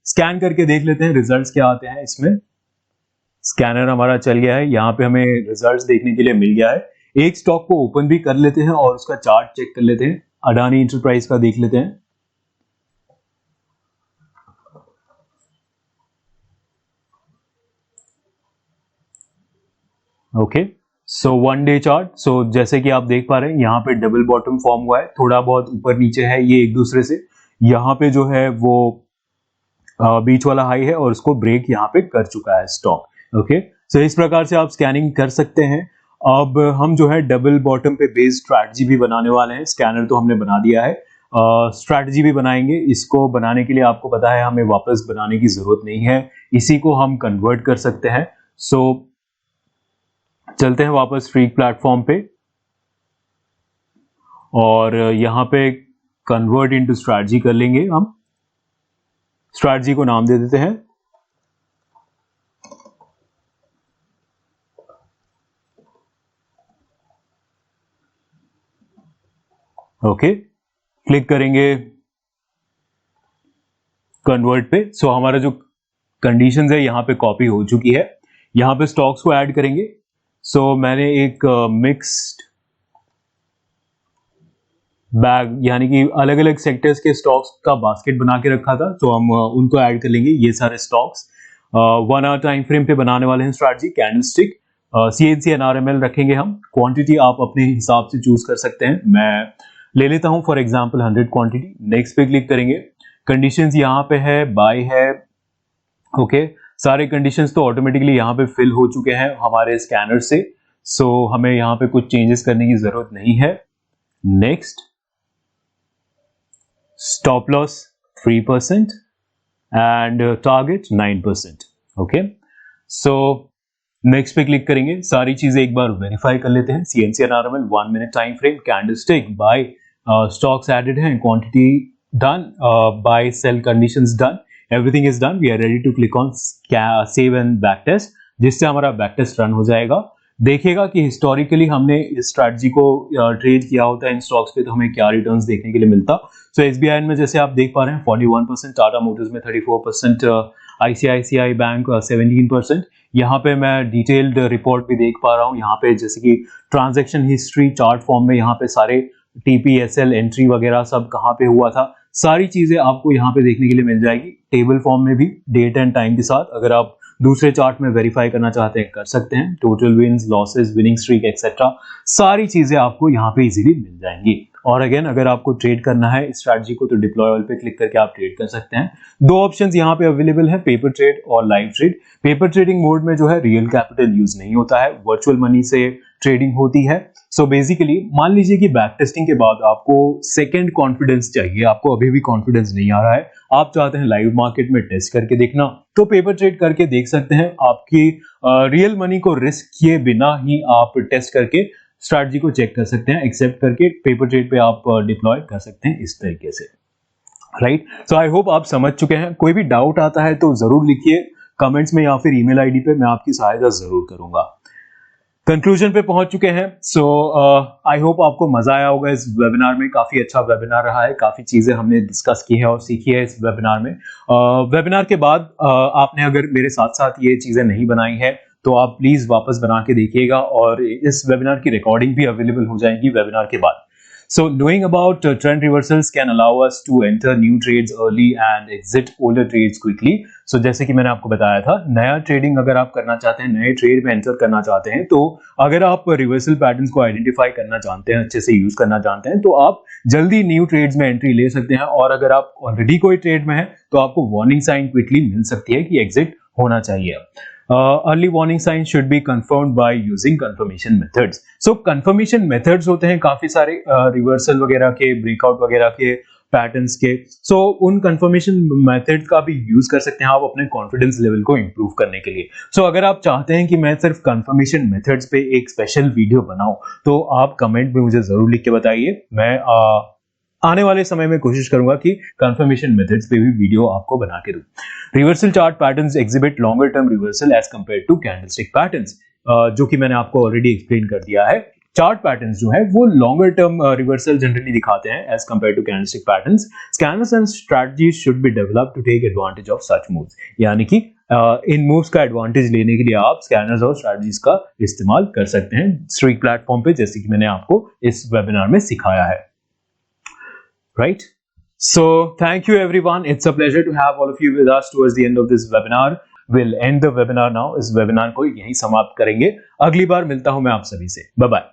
स्कैन करके देख लेते हैं रिजल्ट्स क्या आते हैं इसमें. स्कैनर हमारा चल गया है, यहाँ पे हमें रिजल्ट्स देखने के लिए मिल गया है. एक स्टॉक को ओपन भी कर लेते हैं और उसका चार्ट चेक कर लेते हैं, अडानी इंटरप्राइज का देख लेते हैं. Okay, so one day chart. So जैसे कि आप देख पा रहे हैं यहाँ पे डबल बॉटम फॉर्म हुआ है, थोड़ा बहुत ऊपर नीचे है ये एक दूसरे से. यहाँ पे जो है वो बीच वाला हाई है और उसको ब्रेक यहाँ पे कर चुका है स्टॉक. ओके, सो इस प्रकार से आप स्कैनिंग कर सकते हैं. अब हम जो है डबल बॉटम पे बेस्ड स्ट्रैटेजी भी बनाने वाले हैं. स्कैनर तो हमने बना दिया है, स्ट्रैटेजी भी बनाएंगे. इसको बनाने के लिए आपको पता है हमें वापस बनाने की जरूरत नहीं है, इसी को हम कन्वर्ट कर सकते हैं. सो चलते हैं वापस फ्री प्लेटफॉर्म पे और यहां पे कन्वर्ट इनटू स्ट्रैटेजी कर लेंगे. हम स्ट्रैटेजी को नाम दे देते हैं ओके, क्लिक करेंगे कन्वर्ट पे. सो हमारा जो कंडीशंस है यहां पे कॉपी हो चुकी है. यहां पे स्टॉक्स को ऐड करेंगे. सो मैंने एक मिक्स्ड बैग यानी कि अलग अलग सेक्टर्स के स्टॉक्स का बास्केट बना के रखा था, तो हम उनको ऐड कर लेंगे. ये सारे स्टॉक्स 1 आवर टाइम फ्रेम पे बनाने वाले हैं स्ट्रैटेजी. कैंडलस्टिक CNC NRML रखेंगे हम. क्वांटिटी आप अपने हिसाब से चूज कर सकते हैं, मैं ले लेता हूं फॉर एग्जांपल 100 क्वांटिटी. नेक्स्ट पे क्लिक करेंगे. कंडीशंस यहाँ पे है, बाय है. ओके, सारे कंडीशंस तो ऑटोमेटिकली यहाँ पे फिल हो चुके हैं हमारे स्कैनर से, सो हमें यहाँ पे कुछ चेंजेस करने की जरूरत नहीं है। Next, stop loss 3% and target 9%। Okay, so next पे क्लिक करेंगे, सारी चीजें एक बार वेरीफाई कर लेते हैं। CNC and RML 1 minute time frame, candlestick, buy, stocks added हैं, quantity done, buy sell conditions done, everything is done. We are ready to click on save and back test, जिससे हमारा बैक टेस्ट रन हो जाएगा। देखिएगा कि हिस्टोरिकली हमने इस स्ट्रैटेजी को ट्रेड किया होता है इन स्टॉक्स पे, तो हमें क्या रिटर्न्स देखने के लिए मिलता। सो SBI में जैसे आप देख पा रहे हैं 41%, टाटा मोटर्स में 34%, ICICI बैंक 17%। यहाँ पे मैं डिटेल्ड रिपोर्ट भी देख पा रहा हूँ, यहाँ पे जैसे कि ट्रांजैक्शन हिस्ट्री चार्ट फॉर्म में यहाँ पे सारे TPSL एंट्री वगैरह सब कहाँ पे हुआ था, सारी चीजें आपको यहाँ पे देखने के लिए मिल जाएगी, टेबल फॉर्म में भी डेट एंड टाइम के साथ। अगर आप दूसरे चार्ट में वेरीफाई करना चाहते हैं कर सकते हैं, total wins, losses, winning streak etcetera, सारी चीजें आपको यहाँ पे इजीली मिल जाएंगी। और अगेन अगर आपको ट्रेड करना है इस स्ट्रैटेजी को, तो डिप्लॉय ऑल पे क्लिक करके आप ट्रेड कर सकते हैं। दो ऑप्शंस यहाँ पे अवेलेबल है, पेपर ट्रेड और live trade. Paper trading mode में जो है रियल कैपिटल यूज नहीं होता है, वर्चुअल मनी से ट्रेडिंग होती है। सो बेसिकली मान लीजिए कि बैक टेस्टिंग के बाद आपको सेकंड कॉन्फिडेंस चाहिए, आपको अभी भी कॉन्फिडेंस नहीं आ रहा है, आप चाहते हैं लाइव मार्केट में टेस्ट करके देखना, तो पेपर ट्रेड करके देख सकते हैं। आपकी रियल मनी को रिस्क किए बिना ही आप टेस्ट करके स्ट्रैटेजी को चेक कर सकते हैं, एक्सेप्ट करके पेपर ट्रेड पे आप डिप्लॉय कर सकते हैं इस तरीके से, राइट। सो आई होप आप समझ चुके हैं। कोई भी डाउट आता है तो जरूर लिखिए कमेंट्स में या फिर ईमेल आईडी पे, मैं आपकी सहायता जरूर करूंगा। कंक्लूजन पे पहुंच चुके हैं। सो आई होप आपको मजा आया होगा इस वेबिनार में, काफी अच्छा वेबिनार रहा है, काफी चीजें हमने डिस्कस की है और सीखी है इस वेबिनार में। वेबिनार के बाद आपने अगर मेरे साथ साथ ये चीजें नहीं बनाई है तो आप प्लीज वापस बना के देखिएगा, और इस वेबिनार की रिकॉर्डिंग भी अवेलेबल हो जाएगी वेबिनार के बाद। So knowing about trend reversals can allow us to enter new trades early and exit older trades quickly. So जैसे कि मैंने आपको बताया था, नया ट्रेडिंग अगर आप करना चाहते हैं, नए ट्रेड में एंटर करना चाहते हैं, तो अगर आप रिवर्सल पैटर्न्स को आइडेंटिफाई करना जानते हैं, अच्छे से यूज करना जानते हैं, तो आप जल्दी न्यू ट्रेड्स में एंट्री ले सकते हैं। और अगर आप ऑलरेडी कोई ट्रेड में है तो आपको वार्निंग साइन क्विकली मिल सकती है कि एग्जिट होना चाहिए। Early warning sign should be confirmed by using confirmation methods. So confirmation methods होते हैं काफी सारे रिवर्सल वगैरह के, ब्रेकआउट वगैरह के, पैटर्न्स के। सो उन कंफर्मेशन मेथड का भी यूज कर सकते हैं आप अपने कॉन्फिडेंस लेवल को इंप्रूव करने के लिए। सो अगर आप चाहते हैं कि मैं सिर्फ कंफर्मेशन मेथड्स पे एक स्पेशल वीडियो बनाऊं, तो आप कमेंट में मुझे जरूर लिख के बताइए। मैं आने वाले समय में कोशिश करूंगा कि कंफर्मेशन मेथड्स पे भी वीडियो आपको बना के दूं। Reversal chart patterns exhibit longer term reversal as compare to candlestick patterns, जो कि मैंने आपको ऑलरेडी एक्सप्लेन कर दिया है। चार्ट पैटर्न्स जो है वो लॉन्गर टर्म रिवर्सल जनरली दिखाते हैं as compare to candlestick patterns. Scanners and strategies should be developed to take advantage of such moves, यानी कि इन मूव्स का एडवांटेज लेने के लिए आप स्कैनर्स और स्ट्रेटजीज का इस्तेमाल कर सकते हैं स्ट्रीक प्लेटफॉर्म पे, जैसे कि मैंने आपको इस वेबिनार में सिखाया है, right? So thank you everyone. It's a pleasure to have all of you with us towards the end of this webinar. We'll end the webinar now. इस webinar को यहीं समाप्त करेंगे। अगली बार मिलता हूं मैं आप सभी से। Bye bye.